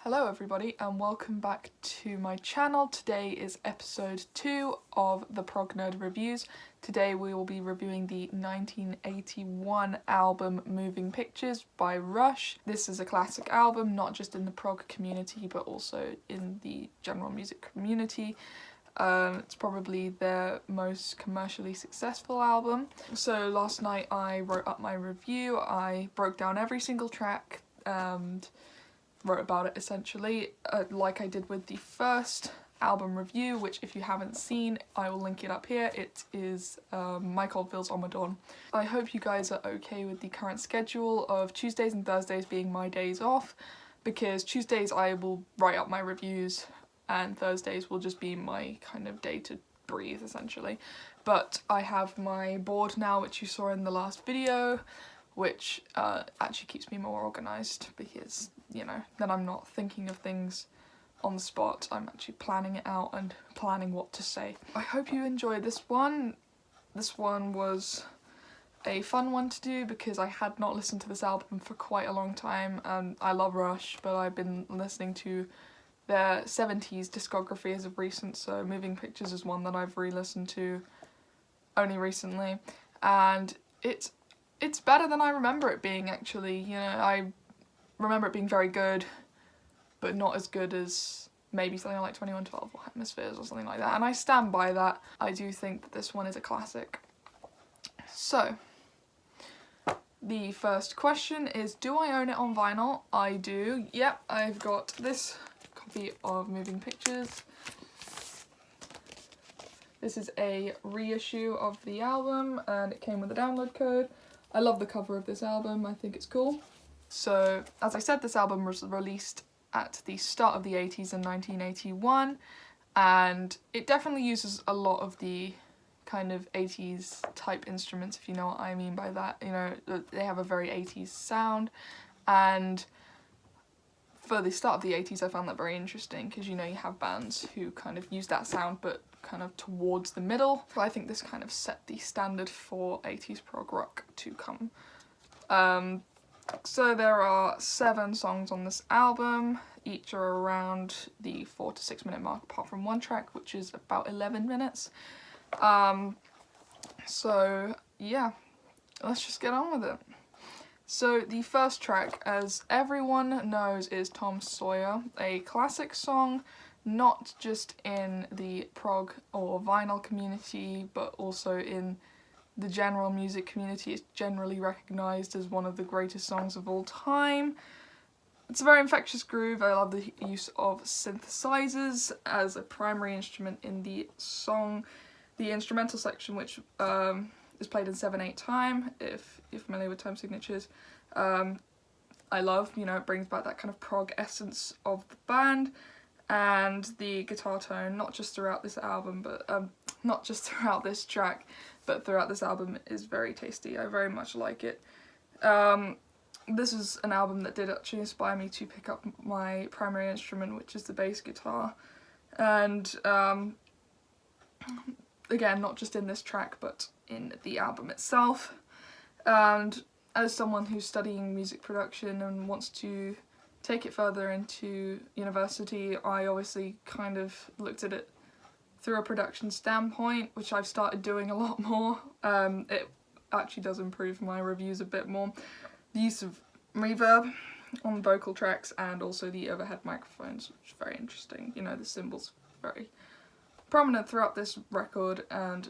Hello everybody and welcome back to my channel. Today is episode 2 of the Prog Nerd Reviews. Today we will be reviewing the 1981 album Moving Pictures by Rush. This is a classic album, not just in the prog community but also in the general music community. It's probably their most commercially successful album. So last night I wrote up my review. I broke down every single track and wrote about it essentially, like I did with the first album review, which if you haven't seen, I will link it up here. It is Mike Oldfield's On My Dawn. I hope you guys are okay with the current schedule of Tuesdays and Thursdays being my days off, because Tuesdays I will write up my reviews and Thursdays will just be my kind of day to breathe essentially. But I have my board now, which you saw in the last video, which actually keeps me more organised because, you know, then I'm not thinking of things on the spot, I'm actually planning it out and planning what to say. I hope you enjoy this one. This one was a fun one to do because I had not listened to this album for quite a long time, and I love Rush, but I've been listening to their 70s discography as of recent, so Moving Pictures is one that I've re-listened to only recently, and it's better than I remember it being actually. You know, I remember it being very good, but not as good as maybe something like 2112 or Hemispheres or something like that, and I stand by that. I do think that this one is a classic. So, the first question is, do I own it on vinyl? I do. Yep, I've got this copy of Moving Pictures. This is a reissue of the album and it came with a download code. I love the cover of this album, I think it's cool. So, as I said, this album was released at the start of the 80s in 1981, and it definitely uses a lot of the kind of 80s type instruments, if you know what I mean by that. You know, they have a very 80s sound, and for the start of the 80s I found that very interesting because, you know, you have bands who kind of use that sound but kind of towards the middle. So I think this kind of set the standard for 80s prog rock to come. So there are 7 songs on this album, each are around the 4 to 6 minute mark apart from one track which is about 11 minutes. So yeah, let's just get on with it. So the first track, as everyone knows, is Tom Sawyer, a classic song, not just in the prog or vinyl community, but also in the general music community. It's generally recognised as one of the greatest songs of all time. It's a very infectious groove. I love the use of synthesizers as a primary instrument in the song. The instrumental section, which is played in 7/8 time, if you're familiar with time signatures, I love. You know, it brings back that kind of prog essence of the band, and the guitar tone, not just throughout this album, but not just throughout this track, but throughout this album, is very tasty. I very much like it. This is an album that did actually inspire me to pick up my primary instrument, which is the bass guitar, and again, not just in this track, but in the album itself. And as someone who's studying music production and wants to take it further into university, I obviously kind of looked at it through a production standpoint, which I've started doing a lot more. It actually does improve my reviews a bit more. The use of reverb on vocal tracks and also the overhead microphones, which is very interesting. You know, the cymbals very prominent throughout this record and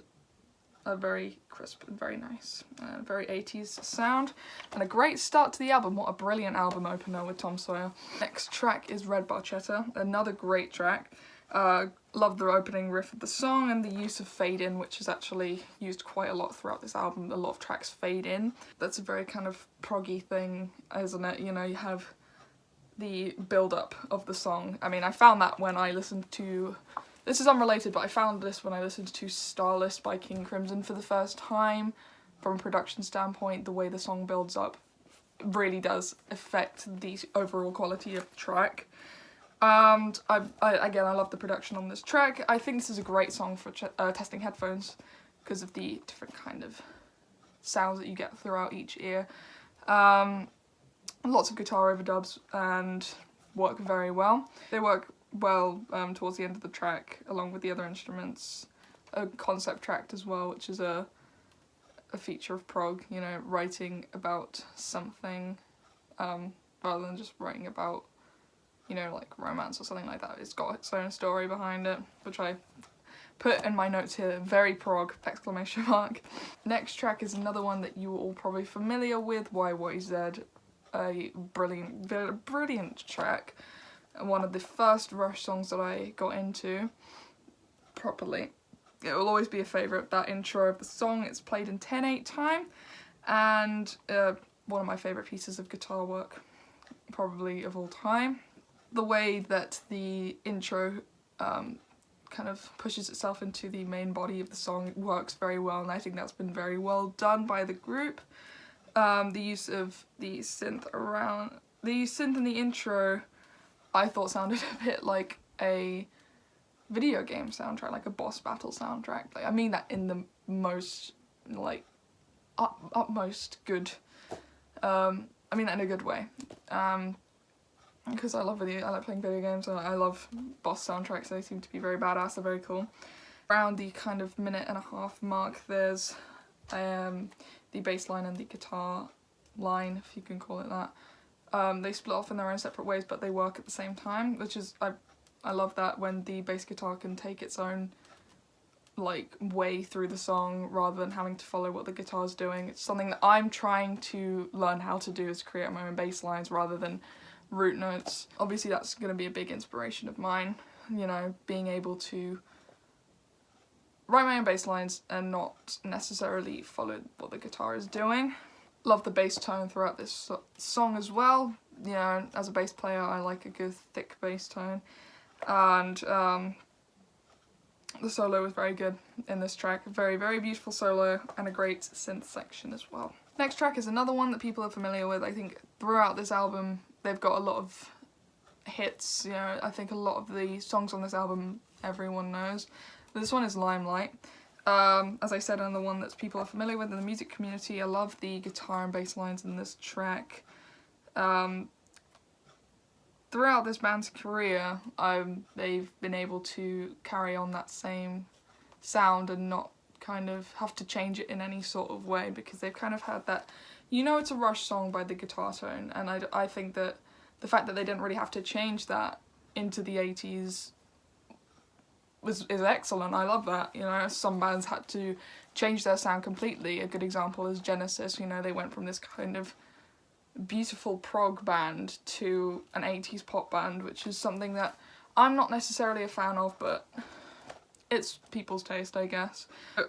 are very crisp and very nice. Very 80s sound and a great start to the album. What a brilliant album opener with Tom Sawyer. Next track is Red Barchetta, another great track. Love the opening riff of the song and the use of fade in, which is actually used quite a lot throughout this album. A lot of tracks fade in. That's a very kind of proggy thing, isn't it? You know, you have the build-up of the song. I mean, I found that when I listened to... This is unrelated, but I found this when I listened to Starless by King Crimson for the first time. From a production standpoint, the way the song builds up really does affect the overall quality of the track. And again, I love the production on this track. I think this is a great song for testing headphones because of the different kind of sounds that you get throughout each ear. Lots of guitar overdubs and work very well. They work well towards the end of the track, along with the other instruments. A concept track as well, which is a feature of prog, you know, writing about something rather than just writing about, you know, like romance or something like that. It's got its own story behind it, which I put in my notes here, very prog, exclamation mark. Next track is another one that you are all probably familiar with, YYZ, a brilliant track, one of the first Rush songs that I got into properly. It will always be a favourite, that intro of the song. It's played in 10/8 time, and one of my favourite pieces of guitar work, probably of all time. The way that the intro kind of pushes itself into the main body of the song works very well, and I think that's been very well done by the group. The use of the synth in the intro, I thought sounded a bit like a video game soundtrack, like a boss battle soundtrack. Like, I mean that in the most, like, utmost good, I mean that in a good way, because I like playing video games, and I love boss soundtracks. They seem to be very badass, they're very cool. Around the kind of minute-and-a-half mark, there's the bass line and the guitar line, if you can call it that. They split off in their own separate ways, but they work at the same time, which is, I love that when the bass guitar can take its own, like, way through the song rather than having to follow what the guitar's doing. It's something that I'm trying to learn how to do, is create my own bass lines rather than root notes. Obviously that's going to be a big inspiration of mine, you know, being able to write my own bass lines and not necessarily follow what the guitar is doing. Love the bass tone throughout this song as well. You know, as a bass player I like a good thick bass tone, and the solo was very good in this track. Very, very beautiful solo and a great synth section as well. Next track is another one that people are familiar with. I think throughout this album they've got a lot of hits, you know, I think a lot of the songs on this album everyone knows. But this one is Limelight. As I said, another one that people are familiar with in the music community. I love the guitar and bass lines in this track. Throughout this band's career, they've been able to carry on that same sound and not kind of have to change it in any sort of way, because they've kind of had that, you know, it's a Rush song by the guitar tone, and I think that the fact that they didn't really have to change that into the 80s is excellent. I love that, you know. Some bands had to change their sound completely. A good example is Genesis, you know, they went from this kind of beautiful prog band to an 80s pop band, which is something that I'm not necessarily a fan of, but it's people's taste, I guess.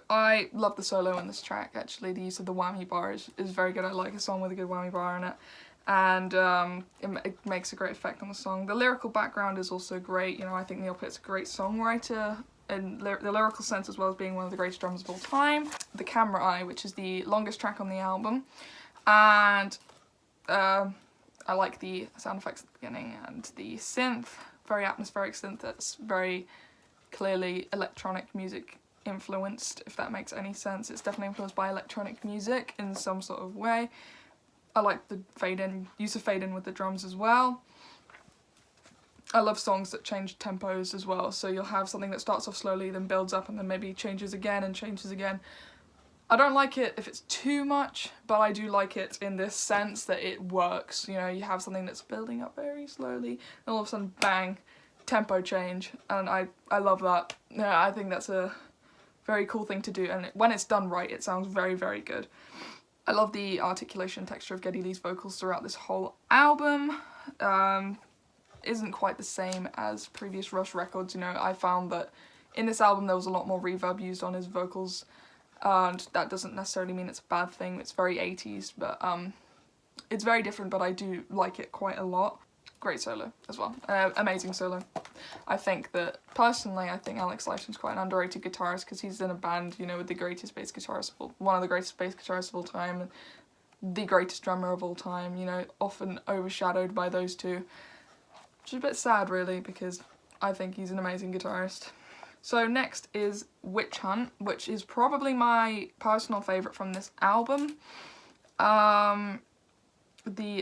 I love the solo in this track, actually. The use of the whammy bar is very good. I like a song with a good whammy bar in it, and it makes a great effect on the song. The lyrical background is also great, you know. I think Neil Peart's a great songwriter in the lyrical sense, as well as being one of the greatest drummers of all time. The Camera Eye, which is the longest track on the album, and I like the sound effects at the beginning and the synth, very atmospheric synth that's very clearly electronic music influenced, if that makes any sense. It's definitely influenced by electronic music in some sort of way. I like the use of fade in with the drums as well. I love songs that change tempos as well, so you'll have something that starts off slowly, then builds up, and then maybe changes again and changes again. I don't like it if it's too much, but I do like it in this sense that it works. You know, you have something that's building up very slowly, and all of a sudden, bang, tempo change, and I love that. Yeah, I think that's a very cool thing to do, and when it's done right, it sounds very, very good. I love the articulation and texture of Geddy Lee's vocals throughout this whole album. Isn't quite the same as previous Rush records, you know. I found that in this album there was a lot more reverb used on his vocals, and that doesn't necessarily mean it's a bad thing. It's very 80s, but it's very different, but I do like it quite a lot. Great solo as well. Amazing solo. I think that, personally, I think Alex Lifeson's quite an underrated guitarist, because he's in a band, you know, with the greatest bass guitarist one of the greatest bass guitarists of all time, and the greatest drummer of all time, you know, often overshadowed by those two. Which is a bit sad, really, because I think he's an amazing guitarist. So next is Witch Hunt, which is probably my personal favourite from this album. The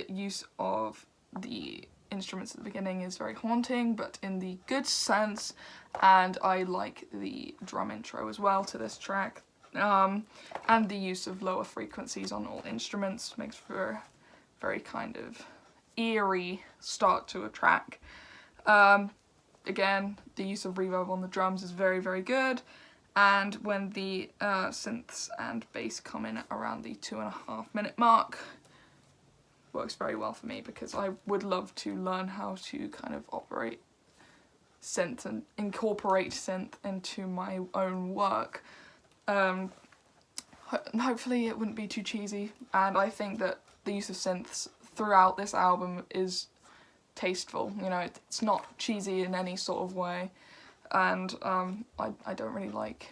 use of the instruments at the beginning is very haunting, but in the good sense, and I like the drum intro as well to this track. And the use of lower frequencies on all instruments makes for a very kind of eerie start to a track. Again, the use of reverb on the drums is very, very good, and when the synths and bass come in at around the 2.5 minute mark, works very well for me, because I would love to learn how to kind of operate synth and incorporate synth into my own work. Hopefully it wouldn't be too cheesy, and I think that the use of synths throughout this album is tasteful. You know, it's not cheesy in any sort of way, and I don't really like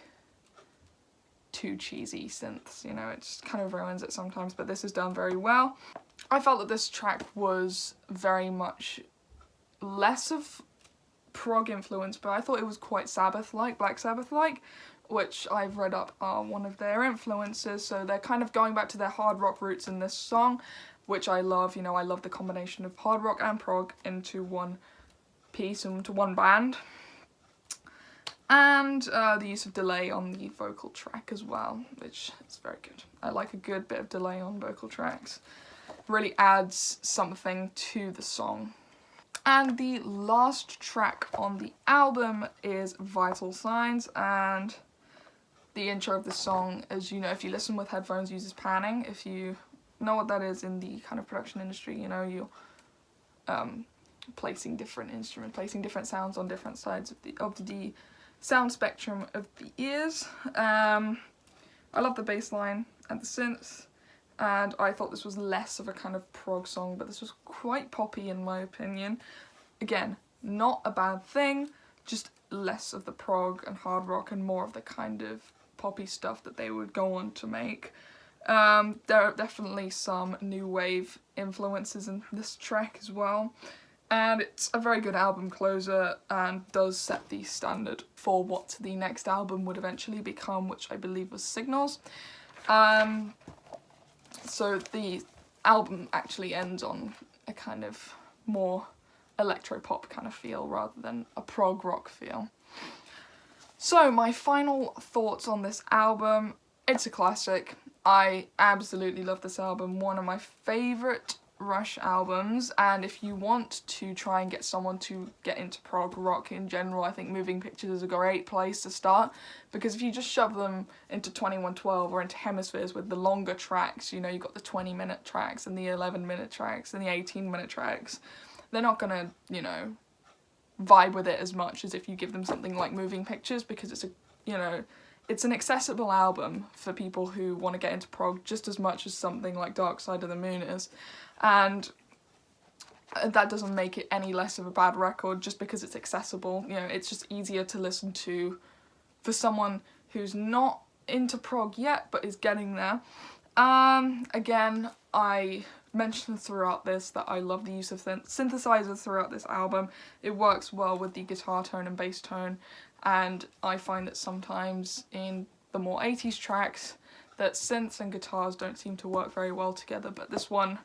too cheesy synths, you know, it just kind of ruins it sometimes, but this is done very well. I felt that this track was very much less of prog influence, but I thought it was quite Sabbath-like, Black Sabbath-like, which I've read up are one of their influences, so they're kind of going back to their hard rock roots in this song, which I love. You know, I love the combination of hard rock and prog into one piece, into one band. And the use of delay on the vocal track as well, which is very good. I like a good bit of delay on vocal tracks. Really adds something to the song. And the last track on the album is Vital Signs, and the intro of the song, as you know, if you listen with headphones, uses panning. If you know what that is in the kind of production industry, you know, you're placing different instruments, placing different sounds on different sides of the sound spectrum of the ears. I love the bass line and the synths, and I thought this was less of a kind of prog song, but this was quite poppy in my opinion. Again, not a bad thing, just less of the prog and hard rock and more of the kind of poppy stuff that they would go on to make. There are definitely some new wave influences in this track as well, and it's a very good album closer and does set the standard for what the next album would eventually become, which I believe was Signals. So the album actually ends on a kind of more electro-pop kind of feel rather than a prog rock feel. So my final thoughts on this album: it's a classic. I absolutely love this album, one of my favourite Rush albums, and if you want to try and get someone to get into prog rock in general, I think Moving Pictures is a great place to start, because if you just shove them into 2112 or into Hemispheres with the longer tracks, you know, you've got the 20-minute tracks and the 11-minute tracks and the 18-minute tracks, they're not gonna, you know, vibe with it as much as if you give them something like Moving Pictures, because it's a, you know, it's an accessible album for people who want to get into prog just as much as something like Dark Side of the Moon is. And that doesn't make it any less of a bad record just because it's accessible. You know, it's just easier to listen to for someone who's not into prog yet but is getting there. Again, I mentioned throughout this that I love the use of synthesizers throughout this album. It works well with the guitar tone and bass tone, and I find that sometimes in the more 80s tracks that synths and guitars don't seem to work very well together, but this one,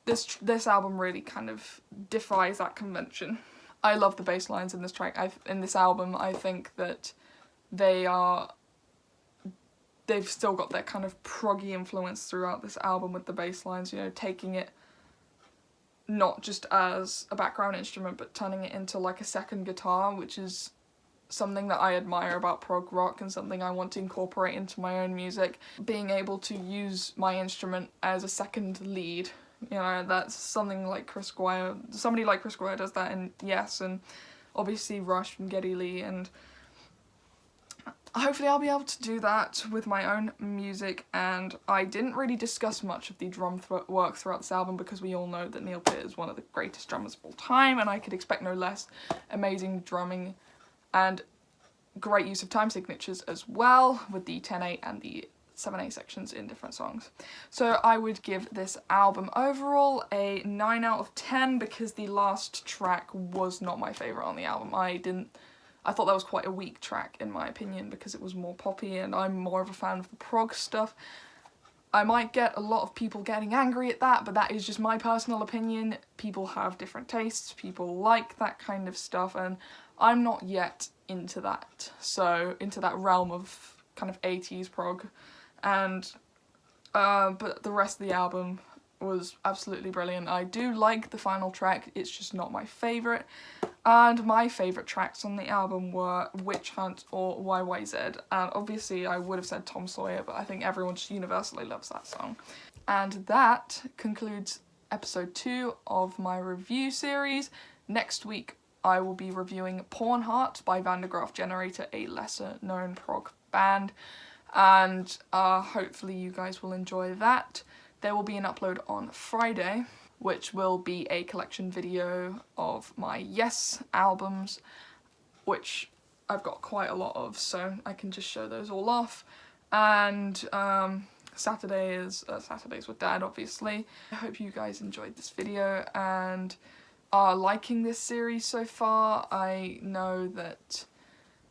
this album really kind of defies that convention. I love the bass lines in this track. In this album, I think that they've still got that kind of proggy influence throughout this album with the bass lines, you know, taking it not just as a background instrument but turning it into like a second guitar, which is something that I admire about prog rock and something I want to incorporate into my own music. Being able to use my instrument as a second lead, you know, that's something like Chris Squire, somebody like Chris Squire does that in Yes, and obviously Rush and Geddy Lee, and hopefully I'll be able to do that with my own music. And I didn't really discuss much of the drum work throughout this album because we all know that Neil Peart is one of the greatest drummers of all time, and I could expect no less. Amazing drumming and great use of time signatures as well, with the 10/8 and the 7/8 sections in different songs. So I would give this album overall a 9 out of 10 because the last track was not my favourite on the album. I thought that was quite a weak track in my opinion because it was more poppy, and I'm more of a fan of the prog stuff. I might get a lot of people getting angry at that, but that is just my personal opinion. People have different tastes, people like that kind of stuff, and I'm not yet into that. So, into that realm of kind of 80s prog. And, but the rest of the album was absolutely brilliant. I do like the final track, it's just not my favourite. And my favourite tracks on the album were Witch Hunt or YYZ, and obviously I would have said Tom Sawyer, but I think everyone just universally loves that song. And that concludes episode 2 of my review series. Next week I will be reviewing Porn Heart by Van der Graaf Generator, a lesser known prog band, and hopefully you guys will enjoy that. There will be an upload on Friday, which will be a collection video of my Yes albums, which I've got quite a lot of, so I can just show those all off. And Saturday is Saturdays with Dad, obviously. I hope you guys enjoyed this video and are liking this series so far. I know that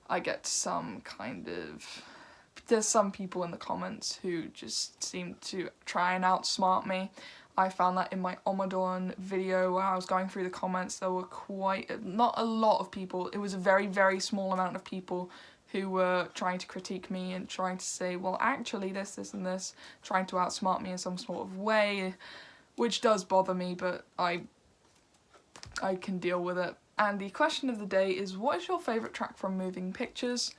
I get some kind of... There's some people in the comments who just seem to try and outsmart me. I found that in my Omadon video where I was going through the comments, there were not a lot of people, it was a very, very small amount of people who were trying to critique me and trying to say, well, actually this, and this, trying to outsmart me in some sort of way, which does bother me, but I can deal with it. And the question of the day is, what is your favourite track from Moving Pictures?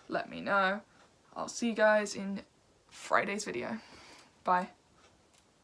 Let me know. I'll see you guys in Friday's video. Bye.